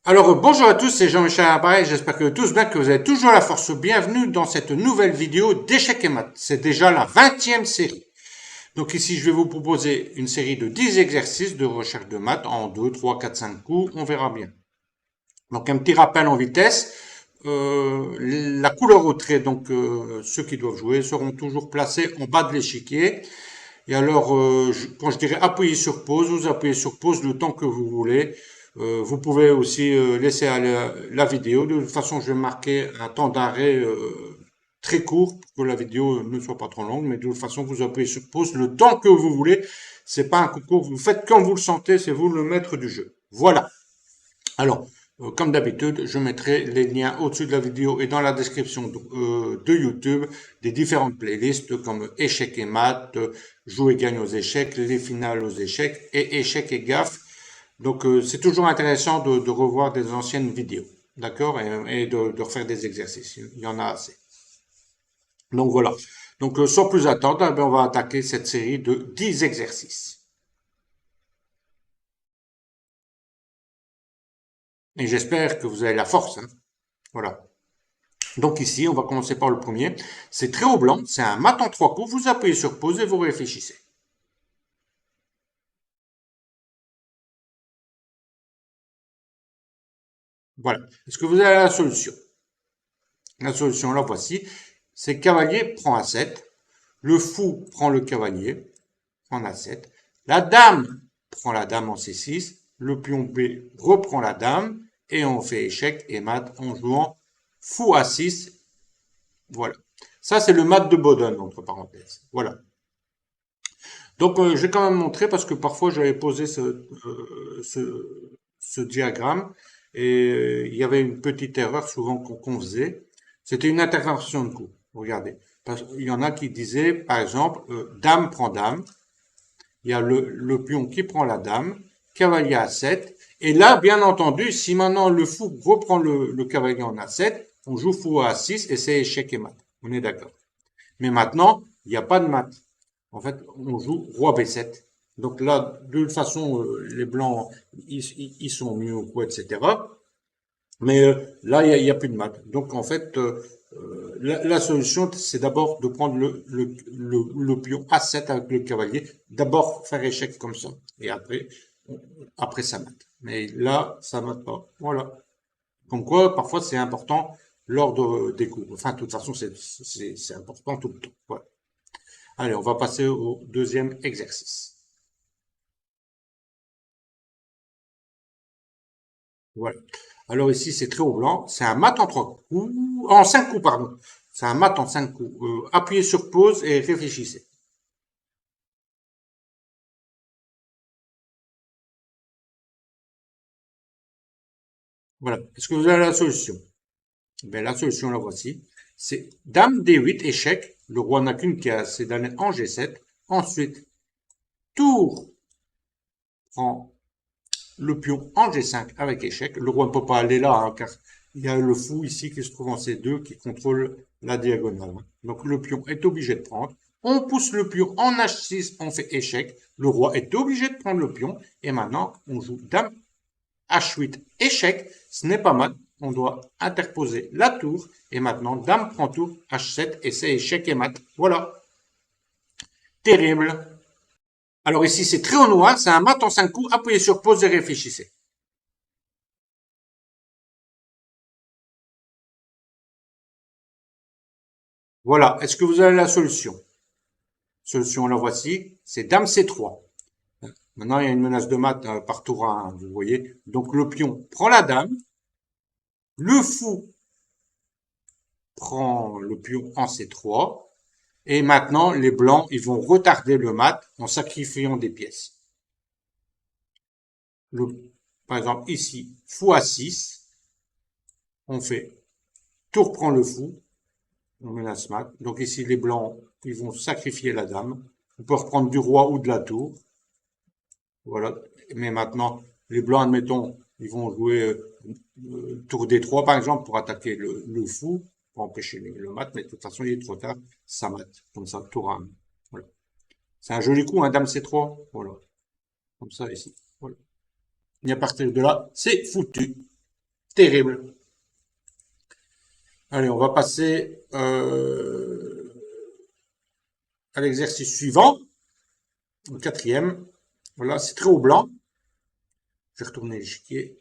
Alors, bonjour à tous, c'est Jean-Michel Appareil, j'espère que tous bien, que vous avez toujours la force. Bienvenue dans cette nouvelle vidéo d'échecs et maths. C'est déjà la 20e série. Donc ici, je vais vous proposer une série de 10 exercices de recherche de maths en 2, 3, 4, 5 coups, on verra bien. Donc un petit rappel en vitesse. La couleur au trait, donc ceux qui doivent jouer, seront toujours placés en bas de l'échiquier. Et alors, quand je dirais appuyer sur pause, vous appuyez sur pause le temps que vous voulez. Vous pouvez aussi laisser aller la vidéo. De toute façon, je vais marquer un temps d'arrêt très court pour que la vidéo ne soit pas trop longue. Mais de toute façon, vous appuyez sur pause le temps que vous voulez. C'est pas un concours. Vous faites comme vous le sentez. C'est vous le maître du jeu. Voilà. Alors, comme d'habitude, je mettrai les liens au-dessus de la vidéo et dans la description de YouTube des différentes playlists comme échecs et maths, jouer et gagne aux échecs, les finales aux échecs et échecs et gaffes. Donc, c'est toujours intéressant de revoir des anciennes vidéos, d'accord, et de refaire des exercices. Il y en a assez. Donc voilà. Donc, sans plus attendre, eh bien, on va attaquer cette série de 10 exercices. Et j'espère que vous avez la force, hein. Voilà. Donc ici, on va commencer par le premier. C'est très haut blanc, c'est un mat en trois coups. Vous appuyez sur pause et vous réfléchissez. Voilà. Est-ce que vous avez la solution? La solution, la voici. C'est cavalier prend A7. Le fou prend le cavalier, prend A7. La dame prend la dame en C6. Le pion B reprend la dame. Et on fait échec et mat en jouant fou A6. Voilà. Ça, c'est le mat de Bodon, entre parenthèses. Voilà. Donc, je vais quand même montrer parce que parfois j'avais posé ce diagramme et il y avait une petite erreur souvent qu'on faisait. C'était une intervention de coup. Regardez. Il y en a qui disaient, par exemple, dame prend dame. Il y a le pion qui prend la dame, cavalier A7. Et là, bien entendu, si maintenant le fou reprend le cavalier en A7, on joue fou à A6 et c'est échec et mat. On est d'accord. Mais maintenant, il n'y a pas de mat. En fait, on joue roi B7. Donc là, de toute façon, les blancs, ils sont mieux ou quoi, etc. Mais là, il y a plus de mat. Donc en fait, la solution, c'est d'abord de prendre le pion A7 avec le cavalier. D'abord faire échec comme ça. Et après ça mate. Mais là, ça mate pas. Voilà. Comme quoi, parfois, c'est important lors des cours. Enfin, de toute façon, c'est important tout le temps. Voilà. Allez, on va passer au deuxième exercice. Voilà. Alors ici, c'est très haut blanc. C'est un mat en trois coups, en cinq coups, pardon. C'est un mat en cinq coups. Appuyez sur pause et réfléchissez. Voilà. Est-ce que vous avez la solution? Ben, la solution, la voici. C'est dame D8, échec. Le roi n'a qu'une case, c'est d'aller en G7. Ensuite, tour prend le pion en G5 avec échec. Le roi ne peut pas aller là, hein, car il y a le fou ici qui se trouve en C2 qui contrôle la diagonale. Donc le pion est obligé de prendre. On pousse le pion en H6, on fait échec. Le roi est obligé de prendre le pion. Et maintenant, on joue dame H8, échec. Ce n'est pas mal. On doit interposer la tour. Et maintenant, dame prend tour, H7, et c'est échec et mat. Voilà. Terrible. Alors ici, c'est très au noir. C'est un mat en 5 coups. Appuyez sur pause et réfléchissez. Voilà. Est-ce que vous avez la solution? Solution, la voici. C'est dame C3. Maintenant, il y a une menace de mat par tour 1, vous voyez. Donc, le pion prend la dame. Le fou prend le pion en C3. Et maintenant, les blancs, ils vont retarder le mat en sacrifiant des pièces. Le, par exemple, ici, fou A6. On fait tour prend le fou. On menace mat. Donc ici, les blancs, ils vont sacrifier la dame. On peut reprendre du roi ou de la tour. Voilà. Mais maintenant, les blancs, admettons, ils vont jouer tour D3, par exemple, pour attaquer le fou, pour empêcher le mat, mais de toute façon, il est trop tard, ça mate. Comme ça, tour 1. Voilà. C'est un joli coup, un dame C3. Voilà. Comme ça, ici. Voilà. Et à partir de là, c'est foutu. Terrible. Allez, on va passer à l'exercice suivant, le quatrième. Voilà, c'est très au blanc. Je vais retourner l'échiquier.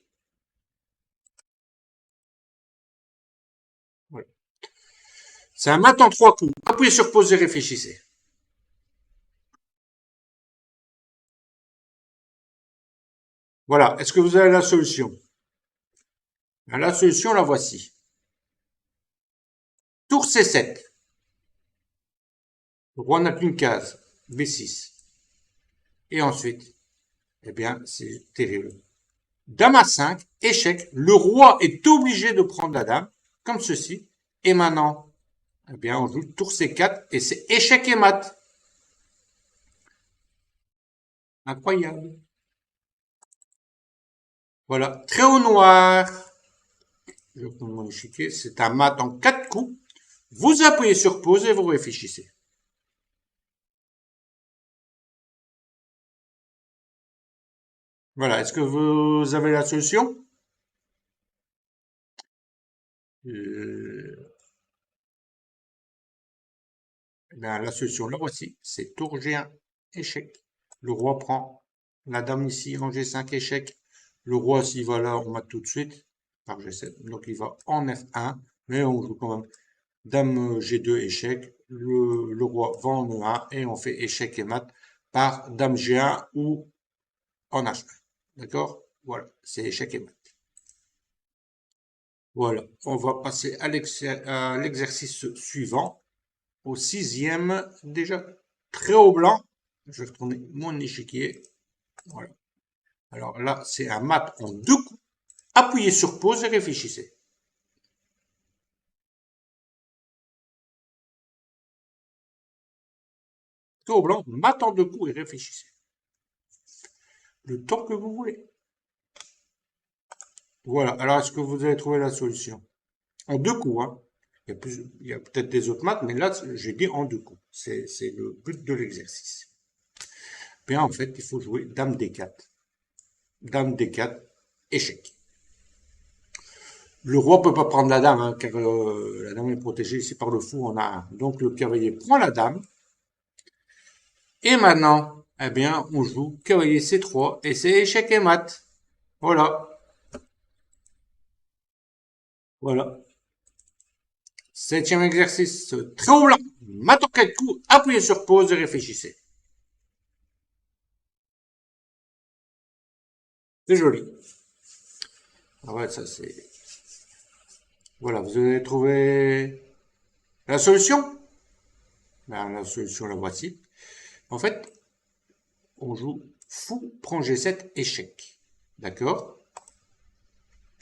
Voilà. C'est un mat en 3 coups. Appuyez sur pause et réfléchissez. Voilà. Est-ce que vous avez la solution? La solution, la voici. Tour C7. Le roi n'a qu'une case. B6. Et ensuite, eh bien, c'est terrible. Dame à 5, échec. Le roi est obligé de prendre la dame, comme ceci. Et maintenant, eh bien, on joue tour C4 et c'est échec et mat. Incroyable. Voilà, très haut noir. Je prends mon échiquier. C'est un mat en 4 coups. Vous appuyez sur pause et vous réfléchissez. Voilà, est-ce que vous avez la solution? Eh bien, la solution, là voici. C'est tour G1, échec. Le roi prend la dame ici en G5, échec. Le roi, s'il va là, on mate tout de suite par G7. Donc, il va en F1, mais on joue quand même dame G2, échec. Le roi va en E1 et on fait échec et mat par dame G1 ou en H1. D'accord? Voilà, c'est échec et mat. Voilà, on va passer à l'exercice suivant, au sixième, déjà très haut blanc. Je vais retourner mon échiquier. Voilà. Alors là, c'est un mat en 2 coups. Appuyez sur pause et réfléchissez. Très haut blanc, mat en 2 coups et réfléchissez. Le temps que vous voulez. Voilà, alors est-ce que vous avez trouvé la solution? En 2 coups, hein. Il y a peut-être des autres maths, mais là, j'ai dit en 2 coups. C'est le but de l'exercice. Bien, en fait, il faut jouer dame D4. Dame D4, échec. Le roi peut pas prendre la dame, hein, car la dame est protégée ici par le fou en A1. Donc, le cavalier prend la dame. Et maintenant, eh bien, on joue cavalier C3 et c'est échec et mat. Voilà. Voilà. Septième exercice, très haut blanc. Mat en 4 coups, appuyez sur pause et réfléchissez. C'est joli. Ah ouais, ça c'est... Voilà, vous avez trouvé la solution? Ben, la solution, la voici. En fait, on joue fou, prend G7, échec. D'accord?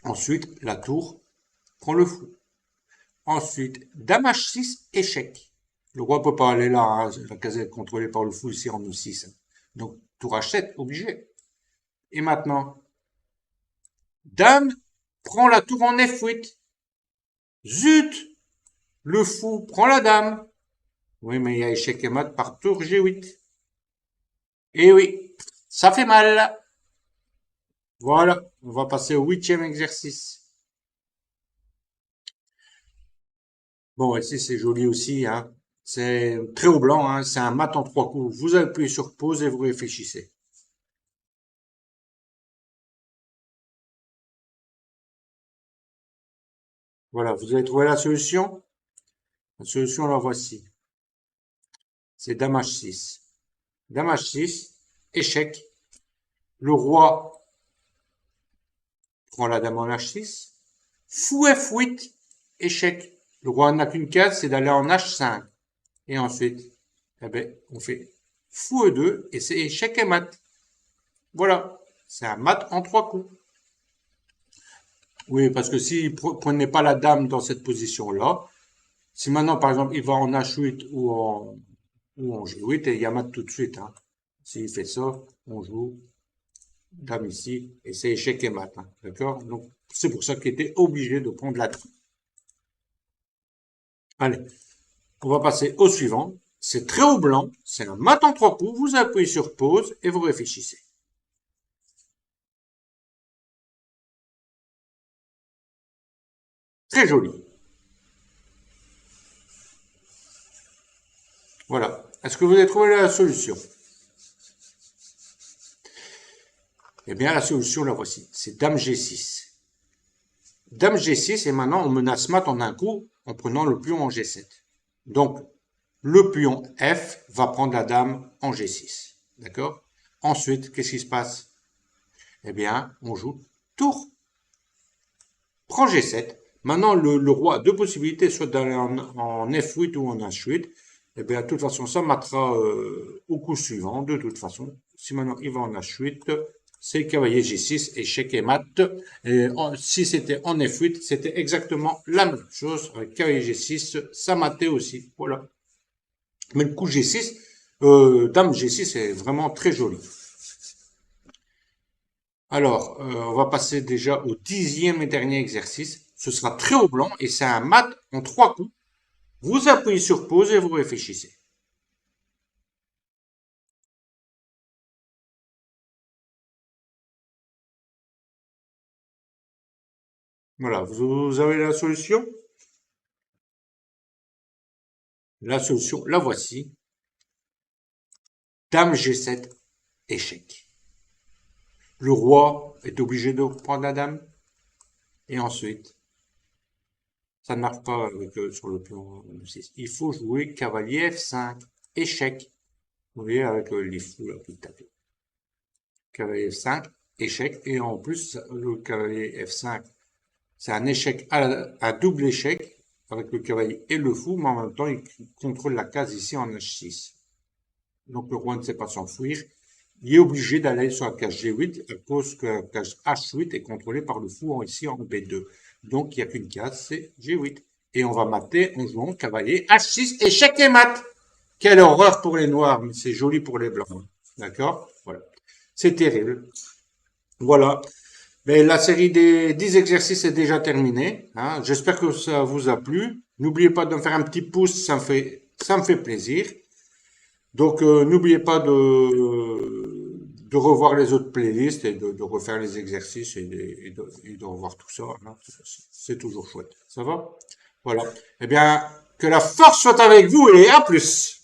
Ensuite, la tour prend le fou. Ensuite, dame H6, échec. Le roi peut pas aller là, hein, la casette est contrôlée par le fou ici en E6. Donc, tour H7, obligé. Et maintenant, dame prend la tour en F8. Zut! Le fou prend la dame. Oui, mais il y a échec et mat par tour G8. Et oui, ça fait mal. Voilà, on va passer au huitième exercice. Bon, ici c'est joli aussi, hein. C'est très haut blanc, hein. C'est un mat en 3 coups. Vous appuyez sur pause et vous réfléchissez. Voilà, vous avez trouvé la solution? La solution, la voici. C'est dame H6. Dame H6, échec. Le roi prend la dame en H6. Fou F8, échec. Le roi n'a qu'une case, c'est d'aller en H5. Et ensuite, eh ben, on fait fou E2 et c'est échec et mat. Voilà, c'est un mat en 3 coups. Oui, parce que s'il ne prenait pas la dame dans cette position-là, si maintenant, par exemple, il va en H8 ou en G8, et il y a mat tout de suite. Hein. S'il fait ça, on joue dame ici, et c'est échec et mat. Hein. D'accord? Donc, c'est pour ça qu'il était obligé de prendre la dame. Allez, on va passer au suivant. C'est très haut blanc, c'est un mat en 3 coups. Vous appuyez sur pause et vous réfléchissez. Très joli. Voilà. Est-ce que vous avez trouvé la solution? Eh bien, la solution, la voici. C'est Dame G6. Dame G6, et maintenant, on menace mat en un coup en prenant le pion en G7. Donc, le pion F va prendre la dame en G6. D'accord? Ensuite, qu'est-ce qui se passe? Eh bien, on joue tour. Prend G7. Maintenant, le roi a deux possibilités, soit d'aller en F8 ou en H8. Eh bien, de toute façon, ça matera au coup suivant, de toute façon. Si maintenant il va en H8, c'est cavalier G6, échec et mat. Et si c'était en F8, c'était exactement la même chose. Avec cavalier G6, ça matait aussi. Voilà. Mais le coup G6, dame G6 est vraiment très joli. Alors, on va passer déjà au 10e et dernier exercice. Ce sera très haut blanc et c'est un mat en 3 coups. Vous appuyez sur pause et vous réfléchissez. Voilà, vous avez la solution? La solution, la voici. Dame G7, échec. Le roi est obligé de prendre la dame. Et ensuite, ça ne marche pas avec, sur le pion 6. Il faut jouer cavalier F5, échec. Vous voyez, avec les fous là qui tapent. Cavalier F5, échec. Et en plus, le cavalier F5, c'est un échec, un double échec, avec le cavalier et le fou, mais en même temps, il contrôle la case ici en H6. Donc le roi ne sait pas s'enfuir. Il est obligé d'aller sur la case G8 à cause que la case H8 est contrôlée par le fou ici en B2. Donc il n'y a qu'une case, c'est G8. Et on va mater en jouant cavalier H6, échec et mat. Quelle horreur pour les noirs, mais c'est joli pour les blancs. D'accord? Voilà. C'est terrible. Voilà. Mais la série des 10 exercices est déjà terminée. Hein. J'espère que ça vous a plu. N'oubliez pas de me faire un petit pouce, ça me fait plaisir. Donc, n'oubliez pas de revoir les autres playlists et de refaire les exercices et de revoir tout ça. Hein. C'est toujours chouette. Ça va? Voilà. Eh bien, que la force soit avec vous et à plus!